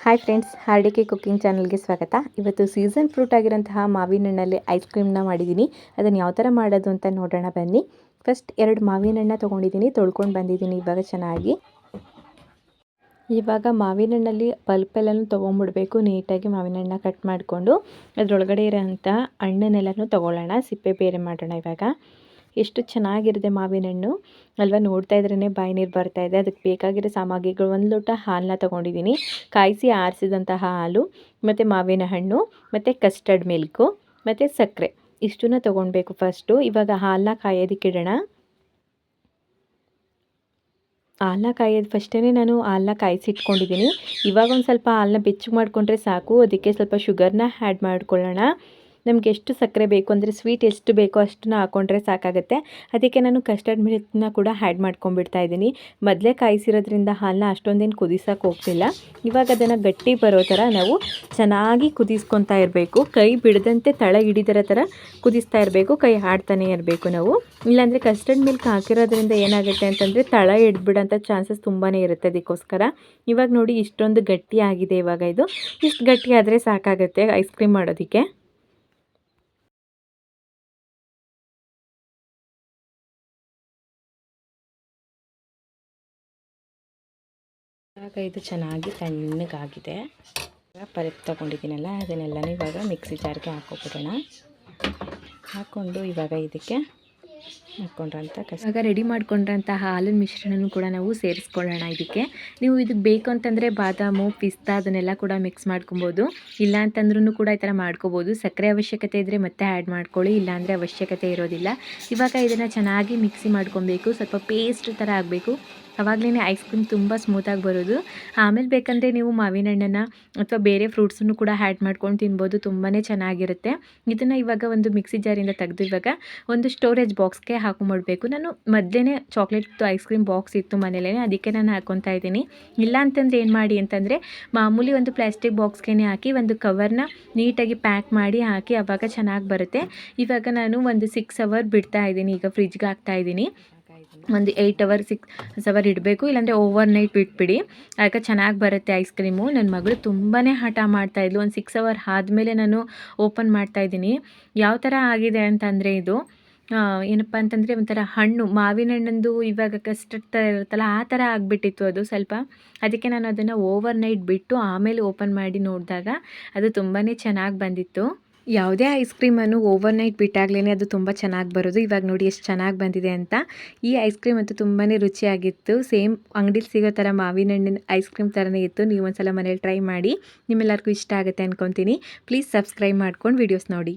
Hi friends, ಹಾರ್ಡಿಕೆ cooking ಚಾನಲ್ಗೆ ಸ್ವಾಗತ. ಇವತ್ತು ಸೀಸನ್ ಫ್ರೂಟ್ ಆಗಿರೋಂತಹ ಮಾವಿನ ಹಣ್ಣಲ್ಲಿ ಐಸ್ ಕ್ರೀಮ್ನ ಮಾಡಿದ್ದೀನಿ. ಅದನ್ನು ಯಾವ ಥರ ಮಾಡೋದು ಅಂತ ನೋಡೋಣ ಬನ್ನಿ. ಫಸ್ಟ್ 2 ಮಾವಿನ ಹಣ್ಣು ತೊಗೊಂಡಿದ್ದೀನಿ, ತೊಳ್ಕೊಂಡು ಬಂದಿದ್ದೀನಿ ಇವಾಗ ಚೆನ್ನಾಗಿ. ಇವಾಗ ಮಾವಿನ ಹಣ್ಣಲ್ಲಿ ಪಲ್ಪೆಲ್ಲನೂ ತೊಗೊಂಡ್ಬಿಡ್ಬೇಕು. ನೀಟಾಗಿ ಮಾವಿನ ಹಣ್ಣನ್ನ ಕಟ್ ಮಾಡಿಕೊಂಡು ಅದರೊಳಗಡೆ ಇರೋಂಥ ಹಣ್ಣನ್ನೆಲ್ಲನೂ ತೊಗೊಳ್ಳೋಣ, ಸಿಪ್ಪೆ ಬೇರೆ ಮಾಡೋಣ. ಇವಾಗ ಎಷ್ಟು ಚೆನ್ನಾಗಿರುತ್ತೆ ಮಾವಿನ ಹಣ್ಣು ಅಲ್ವಾ, ನೋಡ್ತಾ ಇದ್ರೇ ಬಾಯಿ ನೀರು ಬರ್ತಾ ಇದೆ. ಅದಕ್ಕೆ ಬೇಕಾಗಿರೋ ಸಾಮಗ್ರಿಗಳು: 1 ಲೋಟ ಹಾಲನ್ನ ತೊಗೊಂಡಿದ್ದೀನಿ, ಕಾಯಿಸಿ ಆರಿಸಿದಂತಹ ಹಾಲು, ಮತ್ತು ಮಾವಿನ ಹಣ್ಣು, ಮತ್ತು ಕಸ್ಟರ್ಡ್ ಮಿಲ್ಕು, ಮತ್ತು ಸಕ್ಕರೆ, ಇಷ್ಟನ್ನ ತೊಗೊಳ್ಬೇಕು ಫಸ್ಟು. ಇವಾಗ ಹಾಲನ್ನ ಕಾಯೋದಕ್ಕಿಡೋಣ. ಹಾಲನ್ನ ಕಾಯೋದು ಫಸ್ಟೇ ನಾನು ಹಾಲನ್ನ ಕಾಯಿಸಿ ಇಟ್ಕೊಂಡಿದ್ದೀನಿ. ಇವಾಗ ಒಂದು ಸ್ವಲ್ಪ ಹಾಲನ್ನ ಬೆಚ್ಚಗೆ ಮಾಡಿಕೊಂಡ್ರೆ ಸಾಕು. ಅದಕ್ಕೆ ಸ್ವಲ್ಪ ಶುಗರ್ನ ಆ್ಯಡ್ ಮಾಡ್ಕೊಳ್ಳೋಣ. ನಮಗೆ ಎಷ್ಟು ಸಕ್ಕರೆ ಬೇಕು ಅಂದರೆ ಸ್ವೀಟ್ ಎಷ್ಟು ಬೇಕೋ ಅಷ್ಟನ್ನ ಹಾಕ್ಕೊಂಡ್ರೆ ಸಾಕಾಗುತ್ತೆ. ಅದಕ್ಕೆ ನಾನು ಕಸ್ಟರ್ಡ್ ಮಿಲ್ಕ್ನ ಕೂಡ ಆ್ಯಡ್ ಮಾಡ್ಕೊಂಡ್ಬಿಡ್ತಾ ಇದ್ದೀನಿ. ಮೊದಲೇ ಕಾಯಿಸಿರೋದ್ರಿಂದ ಹಾಲನ್ನ ಅಷ್ಟೊಂದೇನು ಕುದಿಸೋಕೆ ಹೋಗ್ತಿಲ್ಲ. ಇವಾಗ ಅದನ್ನು ಗಟ್ಟಿ ಬರೋ ಥರ ನಾವು ಚೆನ್ನಾಗಿ ಕುದಿಸ್ಕೊತಾ ಇರಬೇಕು. ಕೈ ಬಿಡದಂತೆ ತಳ ಹಿಡಿದಿರೋ ಥರ ಕುದಿಸ್ತಾ ಇರಬೇಕು, ಕೈ ಆಡ್ತಾನೆ ಇರಬೇಕು ನಾವು. ಇಲ್ಲಾಂದರೆ ಕಸ್ಟರ್ಡ್ ಮಿಲ್ಕ್ ಹಾಕಿರೋದ್ರಿಂದ ಏನಾಗುತ್ತೆ ಅಂತಂದರೆ ತಳ ಹಿಡ್ಬಿಡೋಂಥ ಚಾನ್ಸಸ್ ತುಂಬಾ ಇರುತ್ತೆ. ಅದಕ್ಕೋಸ್ಕರ ಇವಾಗ ನೋಡಿ ಇಷ್ಟೊಂದು ಗಟ್ಟಿ ಆಗಿದೆ. ಇವಾಗ ಇಷ್ಟು ಗಟ್ಟಿ ಆದರೆ ಸಾಕಾಗುತ್ತೆ ಐಸ್ ಕ್ರೀಮ್ ಮಾಡೋದಕ್ಕೆ. ಇವಾಗ ಇದು ಚೆನ್ನಾಗಿ ತಣ್ಣಗಾಗಿದೆ. ಪಲ್ಪ್ ತೊಗೊಂಡಿದ್ದೀನಲ್ಲ ಅದನ್ನೆಲ್ಲನೂ ಇವಾಗ ಮಿಕ್ಸಿ ಜಾರ್ಗೆ ಹಾಕ್ಕೊಬಿಡೋಣ. ಹಾಕ್ಕೊಂಡು ಇವಾಗ ಇದಕ್ಕೆ ಇವಾಗ ರೆಡಿ ಮಾಡ್ಕೊಂಡ್ರಂಥ ಹಾಲಿನ ಮಿಶ್ರಣನೂ ಕೂಡ ನಾವು ಸೇರಿಸ್ಕೊಳ್ಳೋಣ. ಇದಕ್ಕೆ ನೀವು ಇದಕ್ಕೆ ಬೇಕು ಅಂತಂದರೆ ಬಾದಾಮು, ಪಿಸ್ತಾ ಅದನ್ನೆಲ್ಲ ಕೂಡ ಮಿಕ್ಸ್ ಮಾಡ್ಕೊಬೋದು. ಇಲ್ಲ ಅಂತಂದ್ರೂ ಕೂಡ ಈ ಥರ ಮಾಡ್ಕೋಬೋದು. ಸಕ್ಕರೆ ಅವಶ್ಯಕತೆ ಇದ್ದರೆ ಮತ್ತೆ ಆ್ಯಡ್ ಮಾಡ್ಕೊಳ್ಳಿ, ಇಲ್ಲಾಂದರೆ ಅವಶ್ಯಕತೆ ಇರೋದಿಲ್ಲ. ಇವಾಗ ಇದನ್ನು ಚೆನ್ನಾಗಿ ಮಿಕ್ಸಿ ಮಾಡ್ಕೊಬೇಕು. ಸ್ವಲ್ಪ ಪೇಸ್ಟ್ ಥರ ಆಗಬೇಕು. ಆವಾಗಲೇ ಐಸ್ ಕ್ರೀಮ್ ತುಂಬ ಸ್ಮೂತಾಗಿ ಬರೋದು. ಆಮೇಲೆ ಬೇಕಂದರೆ ನೀವು ಮಾವಿನ ಹಣ್ಣನ್ನು ಅಥವಾ ಬೇರೆ ಫ್ರೂಟ್ಸನ್ನು ಕೂಡ ಆ್ಯಡ್ ಮಾಡ್ಕೊಂಡು ತಿನ್ಬೋದು, ತುಂಬಾ ಚೆನ್ನಾಗಿರುತ್ತೆ. ಇದನ್ನು ಇವಾಗ ಒಂದು ಮಿಕ್ಸಿ ಜಾರಿಂದ ತೆಗೆದು ಇವಾಗ ಒಂದು ಸ್ಟೋರೇಜ್ ಬಾಕ್ಸ್ಗೆ ಹಾಕೊಂಡ್ಬಿಡ್ಬೇಕು. ನಾನು ಮೊದಲೇ ಚಾಕ್ಲೇಟ್ ಐಸ್ ಕ್ರೀಮ್ ಬಾಕ್ಸ್ ಇತ್ತು ಮನೇಲೇ, ಅದಕ್ಕೆ ನಾನು ಹಾಕ್ಕೊತಾ ಇದ್ದೀನಿ. ಇಲ್ಲ ಅಂತಂದರೆ ಏನು ಮಾಡಿ ಅಂತಂದರೆ ಮಾಮೂಲಿ ಒಂದು ಪ್ಲಾಸ್ಟಿಕ್ ಬಾಕ್ಸ್ಗೆ ಹಾಕಿ ಒಂದು ಕವರ್ನ ನೀಟಾಗಿ ಪ್ಯಾಕ್ ಮಾಡಿ ಹಾಕಿ, ಆವಾಗ ಚೆನ್ನಾಗಿ ಬರುತ್ತೆ. ಇವಾಗ ನಾನು ಒಂದು 6 ಅವರ್ ಬಿಡ್ತಾ ಇದ್ದೀನಿ. ಈಗ ಫ್ರಿಜ್ಗೆ ಹಾಕ್ತಾಯಿದ್ದೀನಿ. ಒಂದು 8 ಅವರ್ 6 ಅವರ್ ಇಡಬೇಕು, ಇಲ್ಲಾಂದರೆ ಓವರ್ ನೈಟ್ ಬಿಟ್ಬಿಡಿ, ಆಗ ಚೆನ್ನಾಗಿ ಬರುತ್ತೆ ಐಸ್ ಕ್ರೀಮು. ನನ್ನ ಮಗಳು ತುಂಬಾ ಹಠ ಮಾಡ್ತಾಯಿದ್ಲು. ಒಂದು 6 ಅವರ್ ಆದಮೇಲೆ ನಾನು ಓಪನ್ ಮಾಡ್ತಾಯಿದ್ದೀನಿ. ಯಾವ ಥರ ಆಗಿದೆ ಅಂತಂದರೆ ಇದು ಏನಪ್ಪ ಅಂತಂದರೆ ಒಂಥರ ಹಣ್ಣು, ಮಾವಿನ ಹಣ್ಣಂದು ಇವಾಗ ಕಸ್ಟರ್ಡ್ ಥರ ಇರುತ್ತಲ್ಲ ಆ ಥರ ಆಗಿಬಿಟ್ಟಿತ್ತು ಅದು ಸ್ವಲ್ಪ. ಅದಕ್ಕೆ ನಾನು ಅದನ್ನು ಓವರ್ ನೈಟ್ ಬಿಟ್ಟು ಆಮೇಲೆ ಓಪನ್ ಮಾಡಿ ನೋಡಿದಾಗ ಅದು ತುಂಬಾ ಚೆನ್ನಾಗಿ ಬಂದಿತ್ತು. ಯಾವುದೇ ಐಸ್ ಕ್ರೀಮನ್ನು ಓವರ್ ನೈಟ್ ಬಿಟ್ಟಾಗ್ಲೇ ಅದು ತುಂಬ ಚೆನ್ನಾಗಿ ಬರೋದು. ಇವಾಗ ನೋಡಿ ಎಷ್ಟು ಚೆನ್ನಾಗಿ ಬಂದಿದೆ ಅಂತ. ಈ ಐಸ್ ಕ್ರೀಮ್ ಅಂತೂ ತುಂಬಾ ರುಚಿಯಾಗಿತ್ತು. ಸೇಮ್ ಅಂಗಡಿಲಿ ಸಿಗೋ ಥರ ಮಾವಿನ ಹಣ್ಣಿನ ಐಸ್ ಕ್ರೀಮ್ ಥರನೇ ಇತ್ತು. ನೀವು ಒಂದ್ಸಲ ಮನೇಲಿ ಟ್ರೈ ಮಾಡಿ, ನಿಮ್ಮೆಲ್ಲರಿಗೂ ಇಷ್ಟ ಆಗುತ್ತೆ ಅಂದ್ಕೊತೀನಿ. ಪ್ಲೀಸ್ ಸಬ್ಸ್ಕ್ರೈಬ್ ಮಾಡ್ಕೊಂಡು ವೀಡಿಯೋಸ್ ನೋಡಿ.